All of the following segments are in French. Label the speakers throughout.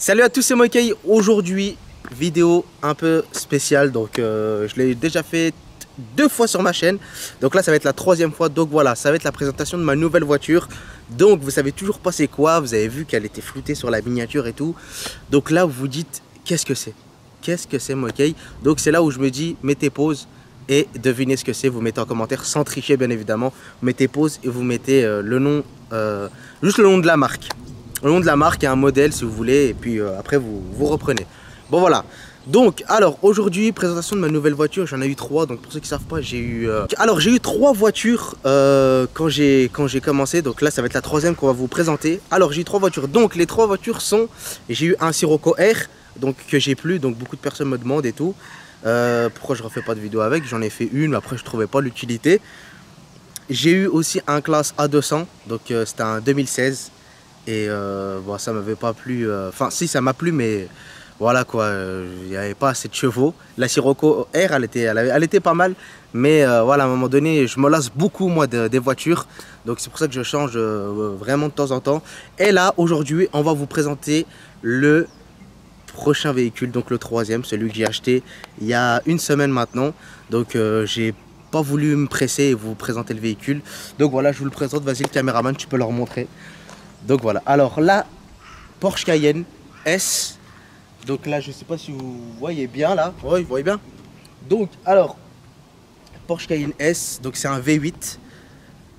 Speaker 1: Salut à tous, c'est Mokai. Aujourd'hui, vidéo un peu spéciale. Donc, je l'ai déjà fait 2 fois sur ma chaîne. Donc là, ça va être la 3e fois. Donc voilà, ça va être la présentation de ma nouvelle voiture. Donc, vous savez toujours pas c'est quoi. Vous avez vu qu'elle était floutée sur la miniature et tout. Donc là, vous vous dites, qu'est-ce que c'est? Qu'est-ce que c'est, Mokai? Donc c'est là où je me dis, mettez pause et devinez ce que c'est. Vous mettez en commentaire sans tricher, bien évidemment. Vous mettez pause et vous mettez le nom, juste le nom de la marque. Le nom de la marque et un modèle si vous voulez, et puis après vous reprenez. Bon voilà, donc alors aujourd'hui présentation de ma nouvelle voiture. J'en ai eu 3, donc pour ceux qui ne savent pas, j'ai eu alors j'ai eu 3 voitures quand j'ai commencé. Donc là ça va être la 3e qu'on va vous présenter. Alors j'ai eu 3 voitures, donc les 3 voitures sont, j'ai eu un Sirocco R, donc que j'ai plus, donc beaucoup de personnes me demandent et tout pourquoi je refais pas de vidéo avec. J'en ai fait une, mais après je trouvais pas l'utilité. J'ai eu aussi un classe A200, donc c'était un 2016. Et bon, ça m'avait pas plu, enfin si ça m'a plu, mais voilà quoi, il n'y avait pas assez de chevaux. La Sirocco R elle était pas mal, mais voilà, à un moment donné je me lasse beaucoup moi des voitures, donc c'est pour ça que je change vraiment de temps en temps. Et là aujourd'hui on va vous présenter le prochain véhicule, donc le 3e, celui que j'ai acheté il y a une semaine maintenant. Donc j'ai pas voulu me presser et vous présenter le véhicule, donc voilà, je vous le présente. Vas-y le caméraman, tu peux leur montrer. Donc voilà, alors là, Porsche Cayenne S. Donc là, je sais pas si vous voyez bien là. Oui, vous voyez bien. Donc, alors, Porsche Cayenne S, donc c'est un V8.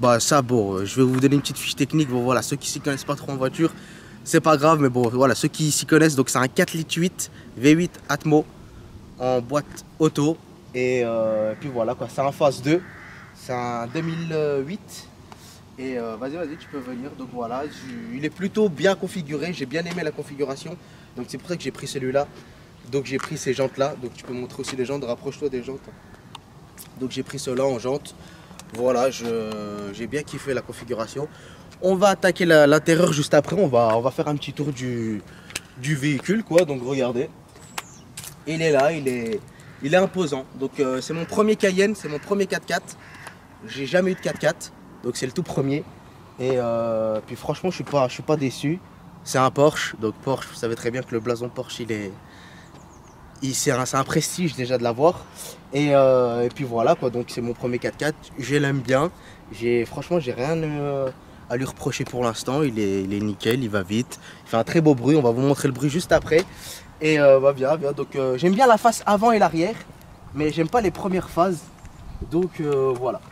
Speaker 1: Bah ça, bon, je vais vous donner une petite fiche technique. Bon voilà, ceux qui s'y connaissent pas trop en voiture, c'est pas grave, mais bon, voilà, ceux qui s'y connaissent, donc c'est un 4,8 litres V8 Atmo en boîte auto. Et puis voilà quoi, c'est un phase 2. C'est un 2008. Et vas-y, tu peux venir. Donc voilà, il est plutôt bien configuré. J'ai bien aimé la configuration. Donc c'est pour ça que j'ai pris celui-là. Donc j'ai pris ces jantes-là. Donc tu peux montrer aussi les jantes. Rapproche-toi des jantes. Donc j'ai pris cela en jantes. Voilà, j'ai bien kiffé la configuration. On va attaquer l'intérieur juste après. On va faire un petit tour du véhicule, quoi. Donc regardez. Il est là, il est imposant. Donc c'est mon premier Cayenne, c'est mon premier 4x4. J'ai jamais eu de 4x4. Donc c'est le tout premier. Et puis franchement je suis pas déçu. C'est un Porsche. Donc Porsche, vous savez très bien que le blason Porsche c'est un prestige déjà de l'avoir. Et puis voilà quoi, donc c'est mon premier 4x4. Je l'aime bien. Franchement j'ai rien à lui reprocher pour l'instant. Il est nickel, il va vite. Il fait un très beau bruit. On va vous montrer le bruit juste après. Et viens. Donc j'aime bien la face avant et l'arrière. Mais j'aime pas les premières phases. Donc voilà.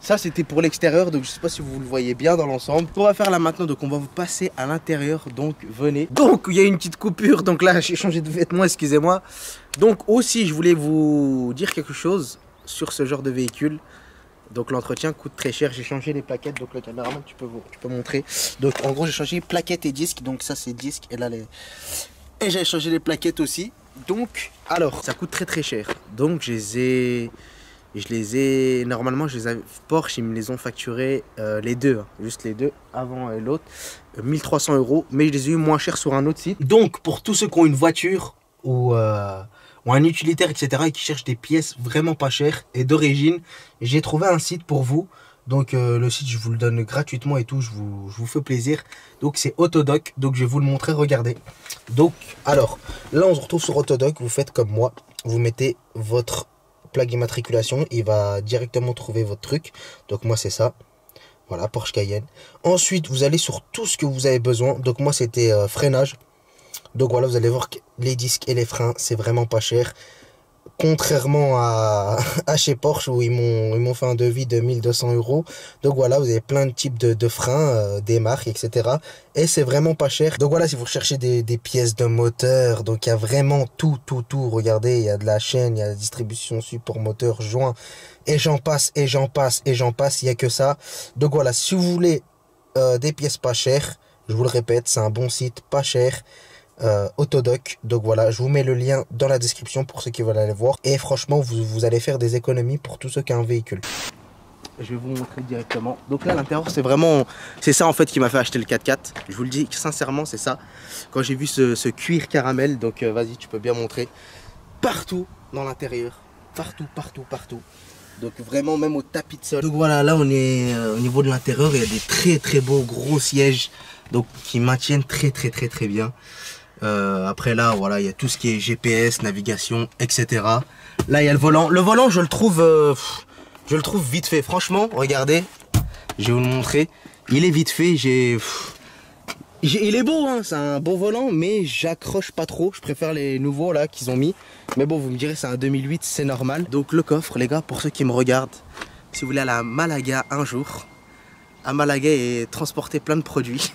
Speaker 1: Ça c'était pour l'extérieur, donc je sais pas si vous le voyez bien dans l'ensemble. On va faire là maintenant, donc on va vous passer à l'intérieur, donc venez. Donc il y a une petite coupure, donc là j'ai changé de vêtements, excusez-moi. Donc aussi je voulais vous dire quelque chose sur ce genre de véhicule. Donc l'entretien coûte très cher, j'ai changé les plaquettes, donc le caméraman tu peux montrer. Donc en gros j'ai changé plaquettes et disques, donc ça c'est disque et là et j'ai changé les plaquettes aussi. Donc alors ça coûte très cher, donc normalement Porsche ils me les ont facturés les deux, hein, juste les deux, avant et l'autre, 1300 €, mais je les ai eu moins cher sur un autre site. Donc pour tous ceux qui ont une voiture ou un utilitaire etc. et qui cherchent des pièces vraiment pas chères et d'origine, j'ai trouvé un site pour vous. Donc le site je vous le donne gratuitement et tout, je vous fais plaisir. Donc c'est Autodoc, donc je vais vous le montrer, regardez. Donc alors là on se retrouve sur Autodoc, vous faites comme moi, vous mettez votre plaque d'immatriculation, il va directement trouver votre truc. Donc moi c'est ça, voilà, Porsche Cayenne. Ensuite vous allez sur tout ce que vous avez besoin. Donc moi c'était freinage. Donc voilà, vous allez voir que les disques et les freins c'est vraiment pas cher, contrairement à chez Porsche où ils m'ont fait un devis de 1200 €. Donc voilà, vous avez plein de types de freins, des marques etc. Et c'est vraiment pas cher. Donc voilà, si vous recherchez des pièces de moteur, donc il y a vraiment tout. Regardez, il y a de la chaîne, il y a la distribution support moteur, joint, et j'en passe, il y a que ça. Donc voilà, si vous voulez des pièces pas chères, je vous le répète, c'est un bon site, pas cher. Autodoc. Donc voilà, je vous mets le lien dans la description pour ceux qui veulent aller voir. Et franchement, vous allez faire des économies pour tous ceux qui ont un véhicule. Je vais vous montrer directement. Donc là, à l'intérieur, c'est ça en fait qui m'a fait acheter le 4x4. Je vous le dis sincèrement, c'est ça. Quand j'ai vu ce cuir caramel, donc vas-y, tu peux bien montrer. Partout dans l'intérieur, partout. Donc vraiment même au tapis de sol. Donc voilà, là on est au niveau de l'intérieur, il y a des très beaux gros sièges, donc qui maintiennent très bien. Après là, voilà, il y a tout ce qui est GPS, navigation, etc. Là, il y a le volant. Le volant, je le trouve vite fait. Franchement, regardez, je vais vous le montrer. Il est vite fait. Il est beau, hein, c'est un bon volant, mais j'accroche pas trop. Je préfère les nouveaux là qu'ils ont mis. Mais bon, vous me direz, c'est un 2008, c'est normal. Donc le coffre, les gars, pour ceux qui me regardent, si vous voulez aller à Malaga un jour, à Malaga et transporter plein de produits,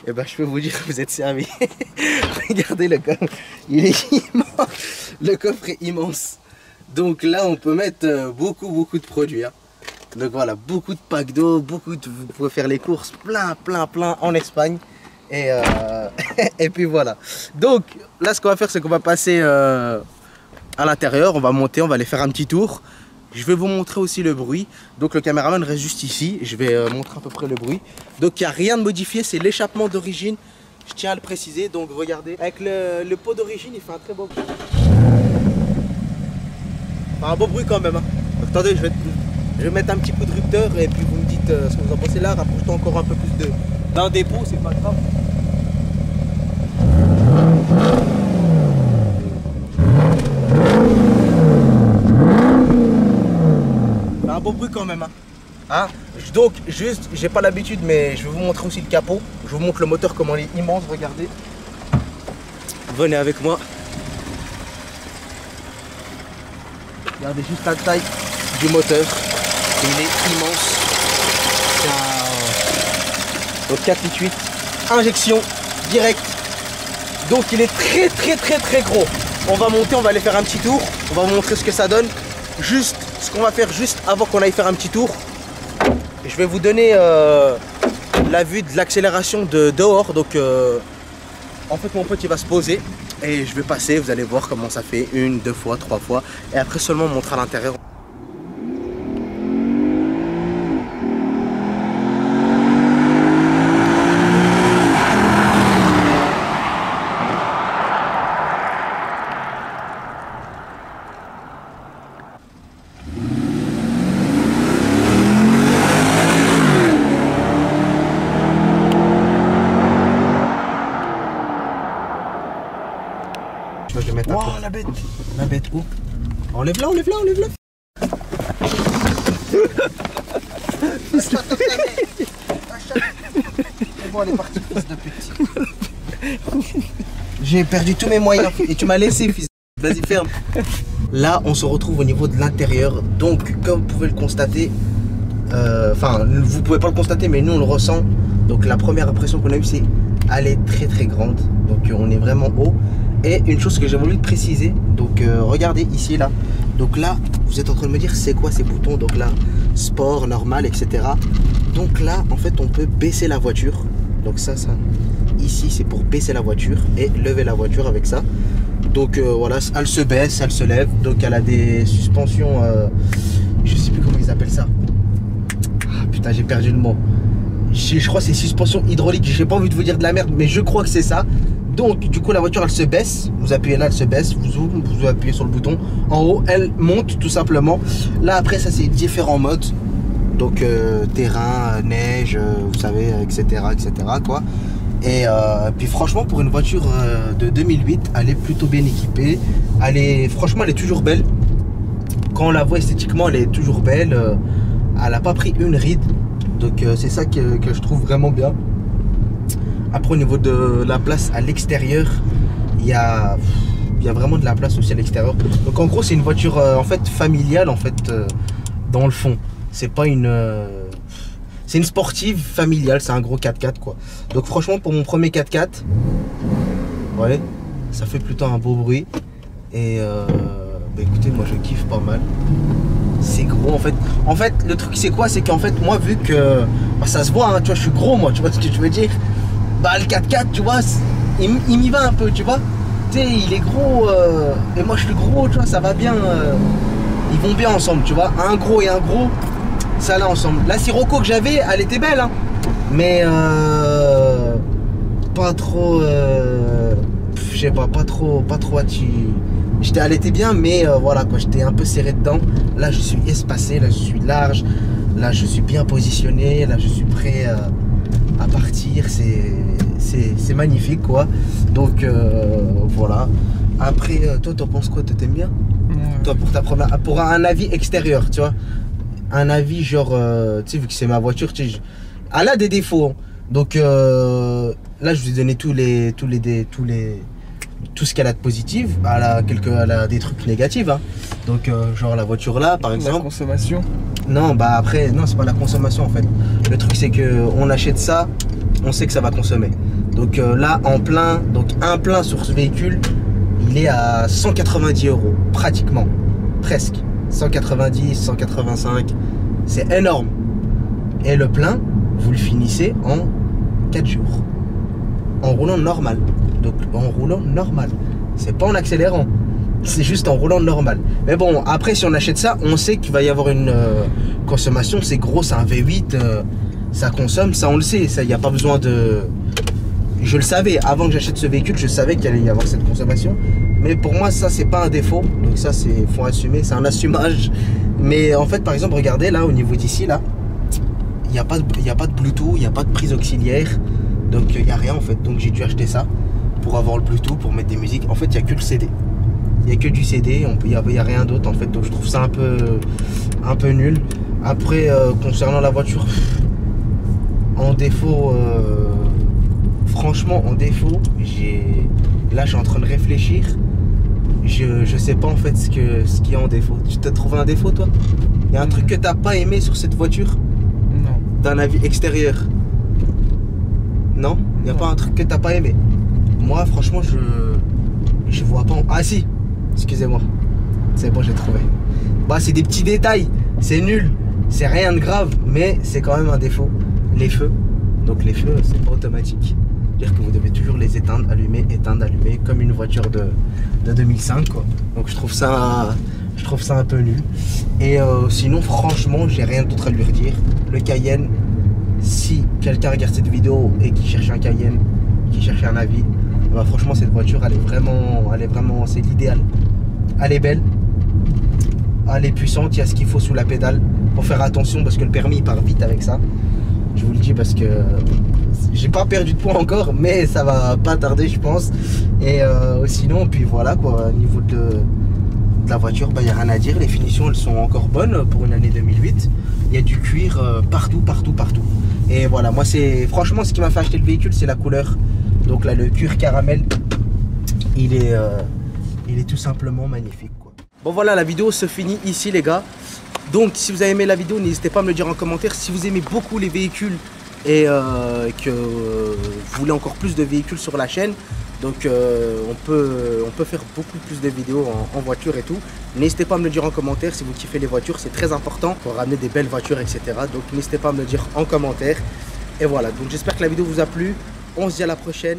Speaker 1: et ben je peux vous dire que vous êtes servi. Regardez le coffre, il est immense. Le coffre est immense. Donc là, on peut mettre beaucoup de produits. Hein. Donc voilà, beaucoup de packs d'eau, vous pouvez faire les courses plein en Espagne. Et puis voilà. Donc là, ce qu'on va faire, c'est qu'on va passer à l'intérieur. On va monter, on va aller faire un petit tour. Je vais vous montrer aussi le bruit. Donc le caméraman reste juste ici. Je vais montrer à peu près le bruit. Donc il n'y a rien de modifié, c'est l'échappement d'origine. Je tiens à le préciser. Donc regardez, avec le pot d'origine, il fait un très beau bruit. Enfin, un beau bruit quand même. Hein. Attendez, je vais mettre un petit coup de rupteur et puis vous me dites ce que vous en pensez. Là, rapproche-toi encore un peu plus d'un dépôt, c'est pas grave. Un beau bruit quand même. Hein. Donc, juste, j'ai pas l'habitude, mais je vais vous montrer aussi le capot. Je vous montre le moteur, comment il est immense, regardez. Venez avec moi. Regardez juste la taille du moteur. Il est immense. C'est un 4 litres 8. Injection directe. Donc il est très gros. On va monter, on va aller faire un petit tour. On va vous montrer ce que ça donne. Juste, ce qu'on va faire juste avant qu'on aille faire un petit tour. Je vais vous donner la vue de l'accélération de dehors. Donc en fait mon pote il va se poser. Et je vais passer, vous allez voir comment ça fait. 1, 2 fois, 3 fois. Et après seulement montrer à l'intérieur. Je vais mettre wow, la bête où? Enlève-la. C'est bon, elle est partie, fils de petit. J'ai perdu tous mes moyens et tu m'as laissé, fils. Vas-y, ferme. Là, on se retrouve au niveau de l'intérieur. Donc, comme vous pouvez le constater, enfin, vous pouvez pas le constater, mais nous on le ressent. Donc, la première impression qu'on a eue, c'est elle est très grande. Donc, on est vraiment haut. Et une chose que j'ai voulu préciser, donc regardez ici là. Donc là, vous êtes en train de me dire c'est quoi ces boutons? Donc là, sport, normal, etc. Donc là, en fait, on peut baisser la voiture. Donc ça, ici, c'est pour baisser la voiture et lever la voiture avec ça. Donc voilà, elle se baisse, elle se lève. Donc elle a des suspensions, je sais plus comment ils appellent ça. Ah, putain, j'ai perdu le mot. Je crois que c'est suspension hydraulique. J'ai pas envie de vous dire de la merde, mais je crois que c'est ça. Donc du coup la voiture elle se baisse, vous appuyez là, elle se baisse, vous appuyez sur le bouton, en haut elle monte tout simplement. Là après ça c'est différents modes, donc terrain, neige, vous savez, etc quoi. Et puis franchement pour une voiture de 2008 elle est plutôt bien équipée, franchement elle est toujours belle. Quand on la voit esthétiquement elle est toujours belle, elle n'a pas pris une ride, donc c'est ça que je trouve vraiment bien. Après au niveau de la place à l'extérieur, il y a vraiment de la place aussi à l'extérieur. Donc en gros c'est une voiture en fait familiale en fait dans le fond. C'est pas une c'est une sportive familiale, c'est un gros 4x4 quoi. Donc franchement pour mon premier 4x4, ouais, ça fait plutôt un beau bruit. Et bah écoutez, moi je kiffe pas mal. C'est gros en fait. En fait le truc c'est quoi? C'est qu'en fait moi vu que bah, ça se voit hein, tu vois je suis gros moi, tu vois ce que je veux dire. Bah le 4x4 tu vois il m'y va un peu tu vois. Tu sais il est gros et moi je suis gros tu vois, ça va bien, ils vont bien ensemble tu vois. Un gros et un gros ça allait ensemble. La Sirocco que j'avais elle était belle hein, mais pas trop je sais pas trop elle était bien mais voilà quoi, j'étais un peu serré dedans. Là je suis espacé, là je suis large, là je suis bien positionné, là je suis prêt à partir. c'est magnifique quoi. Donc voilà. Après, toi t'en penses quoi? T'aimes bien? Toi pour ta première, pour un avis extérieur, tu vois, un avis genre, tu sais, vu que c'est ma voiture, tu sais, elle a des défauts. Hein. Donc là, je vous ai donné tout ce qu'elle a de positif. Elle a des trucs négatifs. Hein. Donc genre la voiture là, par exemple.
Speaker 2: La consommation.
Speaker 1: Non, bah après, non, c'est pas la consommation en fait. Le truc c'est que on achète ça, on sait que ça va consommer. Donc là, un plein sur ce véhicule, il est à 190 €, pratiquement, presque. 190, 185, c'est énorme. Et le plein, vous le finissez en 4 jours. En roulant normal. Donc en roulant normal. C'est pas en accélérant. C'est juste en roulant normal. Mais bon, après si on achète ça, on sait qu'il va y avoir une consommation. C'est gros, c'est un V8. Ça consomme, ça on le sait. Il n'y a pas besoin de... Je le savais, avant que j'achète ce véhicule, je savais qu'il allait y avoir cette consommation. Mais pour moi, ça, c'est pas un défaut. Donc ça, faut assumer, c'est un assumage. Mais en fait, par exemple, regardez là, au niveau d'ici, là, il n'y a pas de Bluetooth, il n'y a pas de prise auxiliaire. Donc il n'y a rien en fait. Donc j'ai dû acheter ça pour avoir le Bluetooth, pour mettre des musiques. En fait, il n'y a que le CD. Il n'y a que du CD, il n'y a rien d'autre en fait. Donc je trouve ça un peu nul. Après, concernant la voiture, en défaut... franchement en défaut, là je suis en train de réfléchir. Je sais pas en fait ce qu'il y a en défaut. Tu t'as trouvé un défaut toi? Il y a un truc que t'as pas aimé sur cette voiture?
Speaker 2: Non.
Speaker 1: D'un avis extérieur? Non? Il n'y a pas un truc que t'as pas aimé? Moi franchement je vois pas. Ah si, excusez-moi. C'est bon, j'ai trouvé. Bah c'est des petits détails, c'est nul, c'est rien de grave, mais c'est quand même un défaut. Les feux. Donc les feux c'est pas automatique. Dire que vous devez toujours les éteindre, allumer, comme une voiture de 2005 quoi. Donc je trouve ça un peu nul. Et sinon franchement j'ai rien d'autre à lui redire. Le Cayenne, si quelqu'un regarde cette vidéo et qui cherche un Cayenne, qui cherche un avis, bah franchement cette voiture elle est vraiment, c'est l'idéal. Elle est belle, elle est puissante, il y a ce qu'il faut sous la pédale. Faut faire attention parce que le permis il part vite avec ça. Je vous le dis parce que j'ai pas perdu de poids encore, mais ça va pas tarder je pense. Et sinon, puis voilà quoi, au niveau de la voiture, bah, y a rien à dire. Les finitions elles sont encore bonnes pour une année 2008. Il y a du cuir partout. Et voilà, moi c'est franchement ce qui m'a fait acheter le véhicule, c'est la couleur. Donc là le cuir caramel, il est tout simplement magnifique quoi. Bon voilà, la vidéo se finit ici les gars. Donc si vous avez aimé la vidéo, n'hésitez pas à me le dire en commentaire. Si vous aimez beaucoup les véhicules et que vous voulez encore plus de véhicules sur la chaîne, donc on peut faire beaucoup plus de vidéos en voiture et tout. N'hésitez pas à me le dire en commentaire si vous kiffez les voitures, c'est très important pour ramener des belles voitures, etc. Donc n'hésitez pas à me le dire en commentaire. Et voilà, donc j'espère que la vidéo vous a plu. On se dit à la prochaine.